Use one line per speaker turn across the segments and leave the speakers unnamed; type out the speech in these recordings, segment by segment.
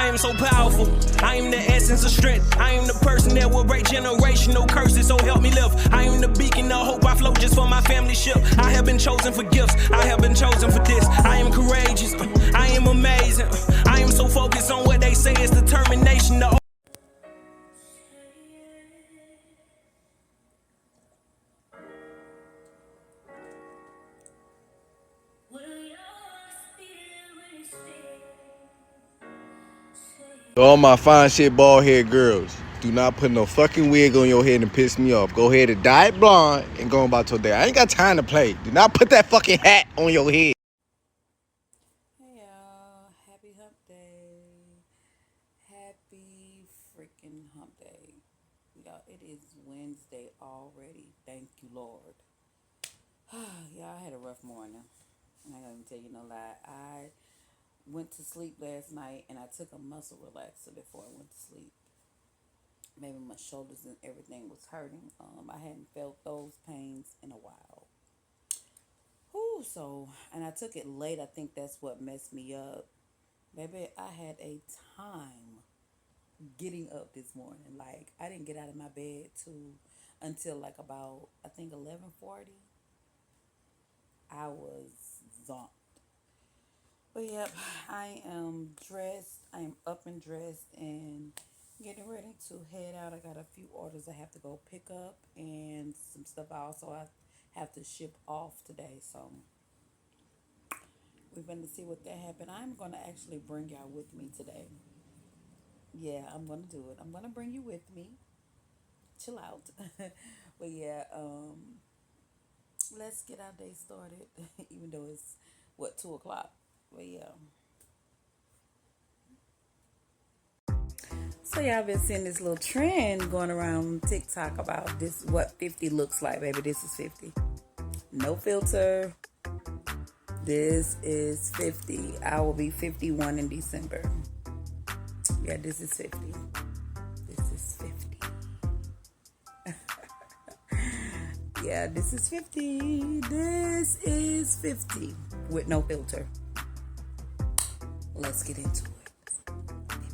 I am so powerful. I am the essence of strength. I am the person that will break generational curses. So help me live. I am the beacon of hope. I float just for my family ship. I have been chosen for gifts. I have been chosen for this. I am courageous. I am amazing. I am so focused on what they say is determination.
All my fine shit bald head girls, do not put no fucking wig on your head and piss me off. Go ahead and dye it blonde and go about your day. I ain't got time to play. Do not put that fucking hat on your head.
Hey y'all, happy hump day. Happy freaking hump day. Y'all, it is Wednesday already. Thank you, Lord. Y'all, I had a rough morning. I'm not gonna tell you no lie. I went to sleep last night and I took a muscle relaxer before I went to sleep. Maybe my shoulders and everything was hurting. I hadn't felt those pains in a while. And I took it late. I think that's what messed me up. Baby, I had a time getting up this morning. Like, I didn't get out of my bed until like about, I think, 11:40. I was zonked. But yep, I am dressed. I am up and dressed and getting ready to head out. I got a few orders I have to go pick up and some stuff I have to ship off today. So we're going to see what that happens. I'm going to actually bring y'all with me today. Yeah, I'm going to do it. I'm going to bring you with me. Chill out. But yeah, let's get our day started, even though it's, 2 o'clock. But yeah. So y'all been seeing this little trend going around TikTok about this, what 50 looks like, baby. This is 50. No filter. This is 50. I will be 51 in December. Yeah, this is 50. This is 50. Yeah, this is 50. This is 50 with no filter. Let's get into it.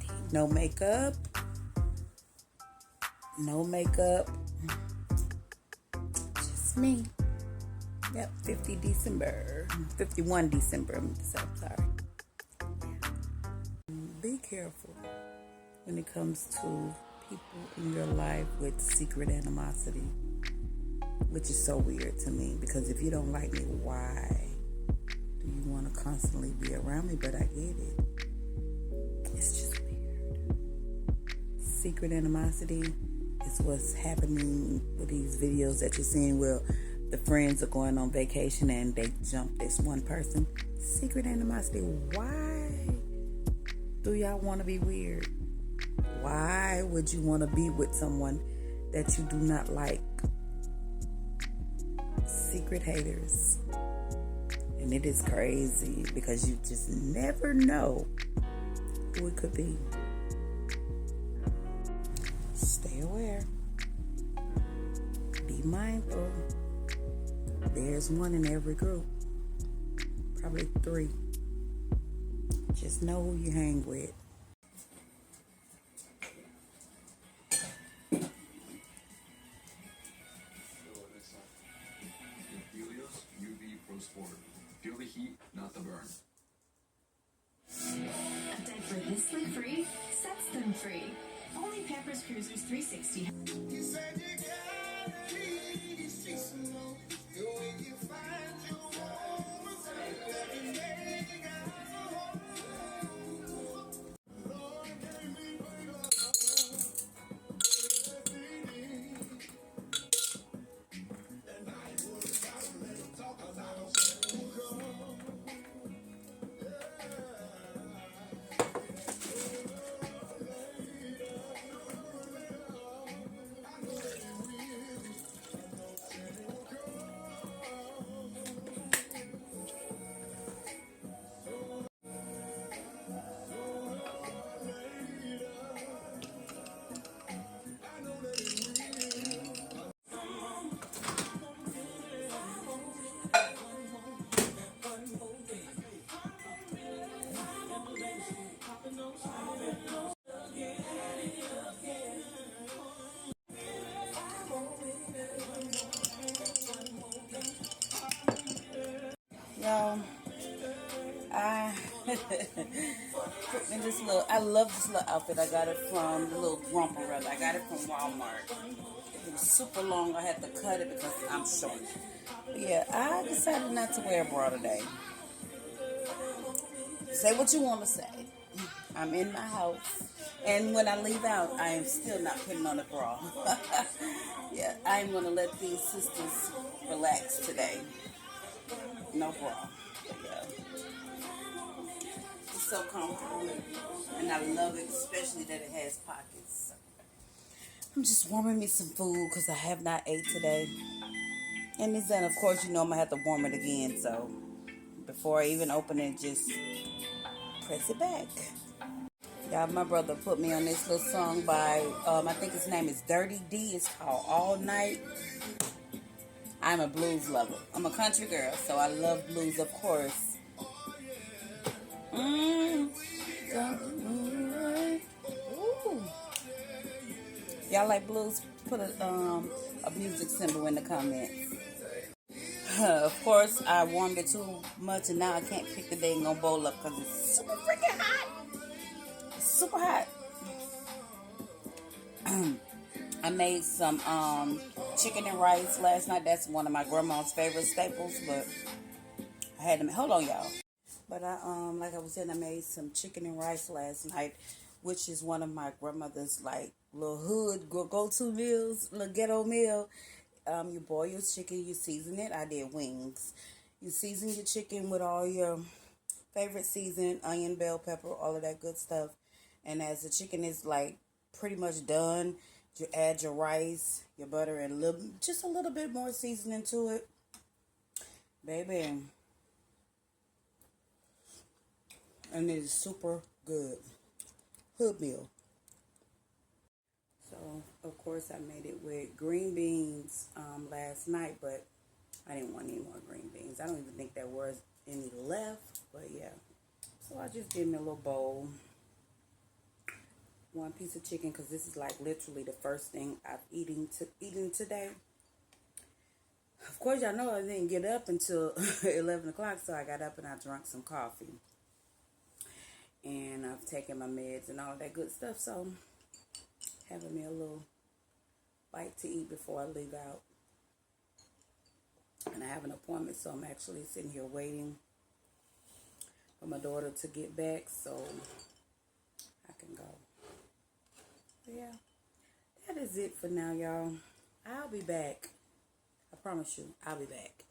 50. No makeup. No makeup. Just me. Yep, 50 December. 51 December. I'm sorry. Be careful when it comes to people in your life with secret animosity, which is so weird to me, because if you don't like me, why do you want to constantly be around me? But I get it. It's just weird. Secret animosity is what's happening with these videos that you're seeing where the friends are going on vacation and they jump this one person. Secret animosity. Why do y'all want to be weird? Why would you want to be with someone that you do not like? Secret haters. And it is crazy because you just never know who it could be. Stay aware. Be mindful. There's one in every group. Probably 3. Just know who you hang with.
Feel the heat, not the burn.
A diaper this sleep free sets them free. Only Pampers Cruisers 360. You said you gotta leave these streets alone. When you find your home, every day got a home. Lord, gave me and I was out and let him talk about
put me in this little, I love this little outfit. I got it from the little romper rather. I got it from Walmart. It was super long. I had to cut it because I'm short. But yeah, I decided not to wear a bra today. Say what you want to say. I'm in my house. And when I leave out, I am still not putting on a bra. Yeah, I'm going to let these sisters relax today. No bra. But yeah. It's so comfortable. And I love it, especially that it has pockets. I'm just warming me some food because I have not ate today. And then, of course, you know I'm going to have to warm it again. So before I even open it, just press it back. Yeah, my brother put me on this little song by, I think his name is Dirty D. It's called All Night. I'm a blues lover. I'm a country girl, so I love blues, of course. Ooh. Y'all like blues? Put a music symbol in the comments. Of course, I warmed it too much, and now I can't pick the dang on bowl up because it's super freaking hot. It's super hot. I made some chicken and rice last night. That's one of my grandma's favorite staples, but I had to, hold on y'all. But I like I was saying, I made some chicken and rice last night, which is one of my grandmother's like little hood go-to meals, little ghetto meal. You boil your chicken, you season it. I did wings. You season your chicken with all your favorite season, onion, bell pepper, all of that good stuff. And as the chicken is like pretty much done, you add your rice, your butter, and just a little bit more seasoning to it. Baby. And it is super good. Hood meal. So, of course, I made it with green beans last night, but I didn't want any more green beans. I don't even think there was any left, but yeah. So I just did me a little bowl. One piece of chicken, because this is like literally the first thing I'm eating today. Of course, y'all know I didn't get up until 11 o'clock, so I got up and I drank some coffee. And I've taken my meds and all that good stuff, so having me a little bite to eat before I leave out. And I have an appointment, so I'm actually sitting here waiting for my daughter to get back so I can go. But yeah, that is it for now, y'all. I'll be back. I promise you, I'll be back.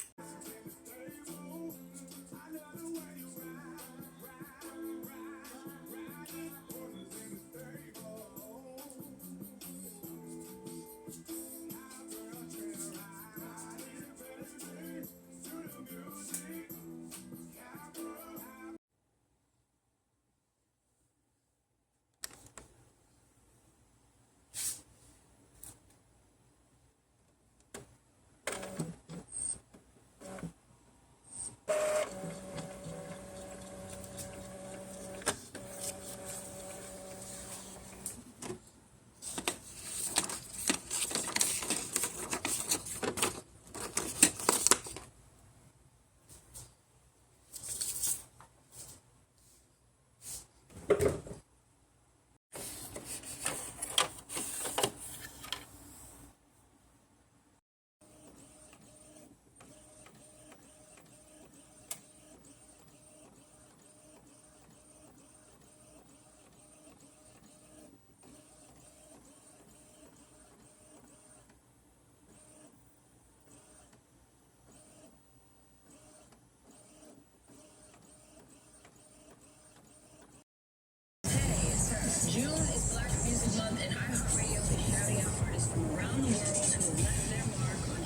June is Black Music Month, and iHeartRadio is shouting out artists from around the world who left their mark on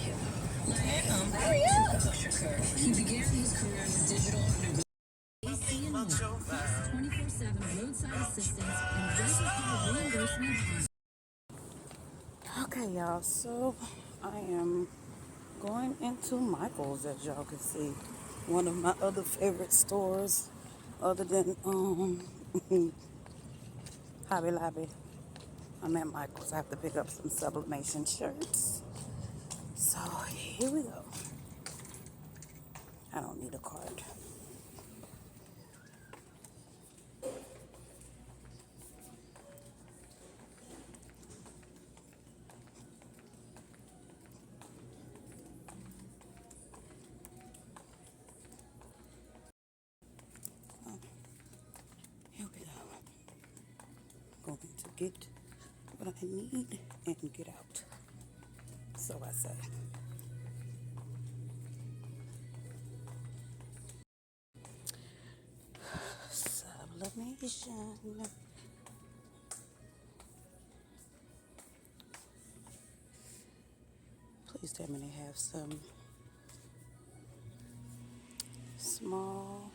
hip-hop. Like Tupac Shakur. He began his career as a digital underground. AC and more, plus 24/7 roadside assistance and rental car reimbursement.
Okay, y'all, so I am going into Michael's, as y'all can see. One of my other favorite stores, other than Hobby Lobby. I'm at Michael's. I have to pick up some sublimation shirts. So here we go. I don't need a card. get what I need and get out. So I say. Sublimation. Please tell me they have some small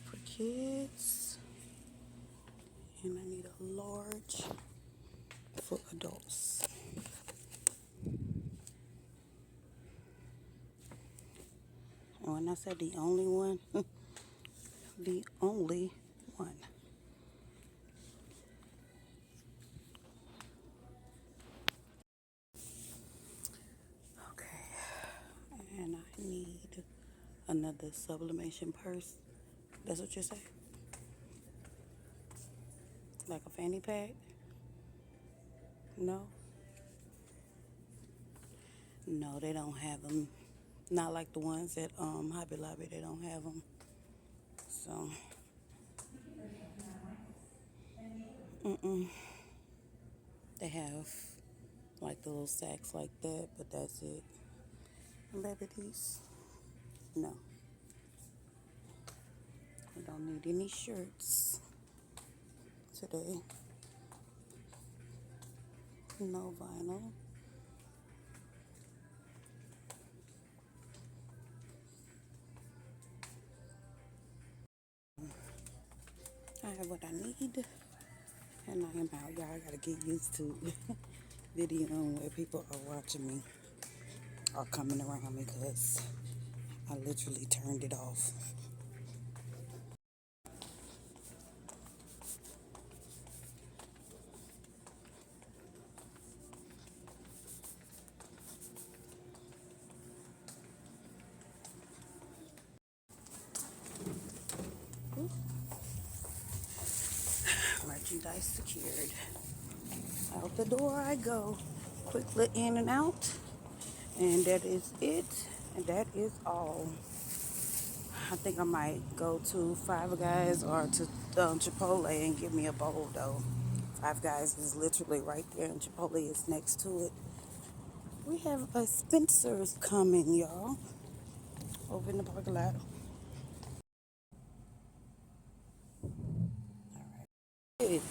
for kids. And I need a large for adults. And when I said the only one, the only one. Okay. And I need another sublimation purse. That's what you say? Like a fanny pack? No? No, they don't have them. Not like the ones at Hobby Lobby. They don't have them. So, they have like the little sacks like that, but that's it. Liberties? No. I don't need any shirts today. No vinyl. I have what I need, and I am out. Y'all gotta get used to videoing where people are watching me or coming around me, because I literally turned it off. Merchandise secured. Out the door I go. Quickly in and out. And that is it. And that is all. I think I might go to Five Guys or to Chipotle and get me a bowl though. Five Guys is literally right there and Chipotle is next to it. We have a Spencer's coming, y'all. Over in the parking lot. Alright.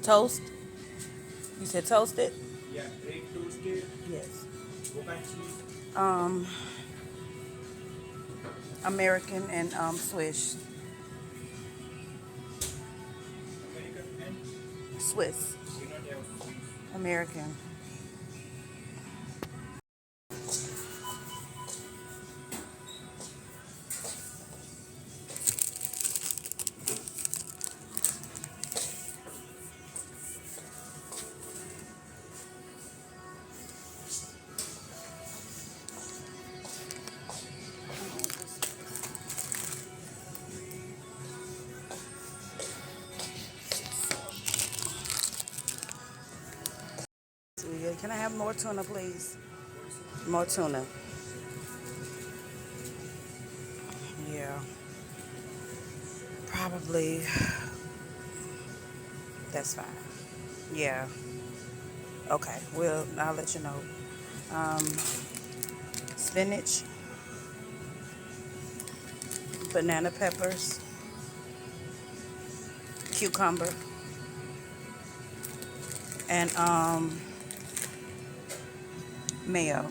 Toast? You said toasted?
Yeah, egg toasted.
Yes.
What kind of cheese?
American and Swiss.
American and
Swiss.
we not have Swiss.
American. Can I have more tuna, please? More tuna. Yeah. Probably. That's fine. Yeah. Okay. Well, I'll let you know. Spinach. Banana peppers. Cucumber. And mayo.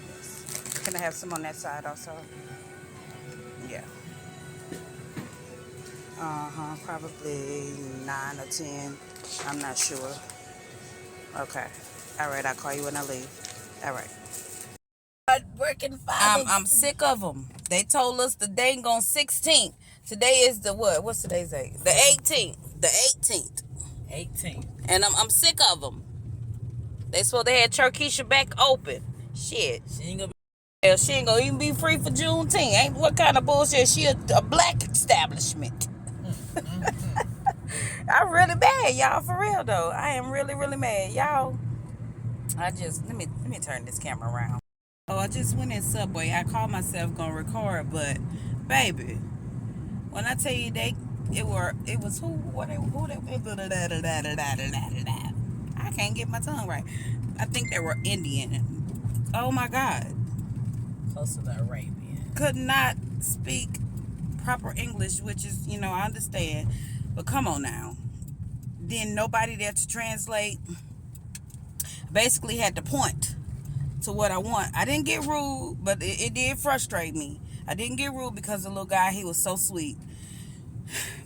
Yes. Can I have some on that side also? Yeah. Probably 9 or 10. I'm not sure. Okay. All right. I'll call you when I leave. All right.
Working fathers.
I'm sick of them. They told us the dang on 16th. Today is the what? What's today's date? The 18th. The 18th.
18.
And I'm sick of them. They supposed to have Turkeisha back open. Shit.
She ain't gonna
Hell, she ain't gonna even be free for Juneteenth. Ain't what kind of bullshit? She a black establishment. I'm really mad, y'all, for real though. I am really, really mad, y'all. Let me turn this camera around. Oh, I just went in Subway. I called myself gonna record, but baby, when I tell you it was who I can't get my tongue right. I think they were Indian. Oh my God.
Close to the Arabian.
Could not speak proper English, which is, I understand. But come on now. Then nobody there to translate. Basically had to point to what I want. I didn't get rude, but it did frustrate me. I didn't get rude because the little guy, he was so sweet.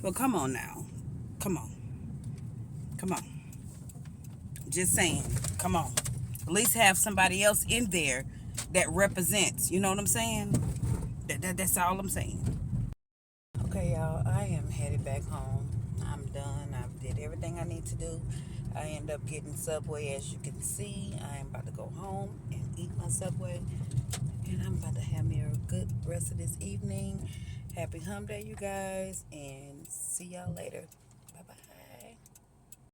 But come on now. Come on. Come on. Just saying. Come on. At least have somebody else in there that represents. You know what I'm saying? That's all I'm saying. Okay, y'all. I am headed back home. I'm done. I did everything I need to do. I end up getting Subway, as you can see. I am about to go home and eat my Subway. And I'm about to have me a good rest of this evening. Happy Hump Day, you guys. And see y'all later.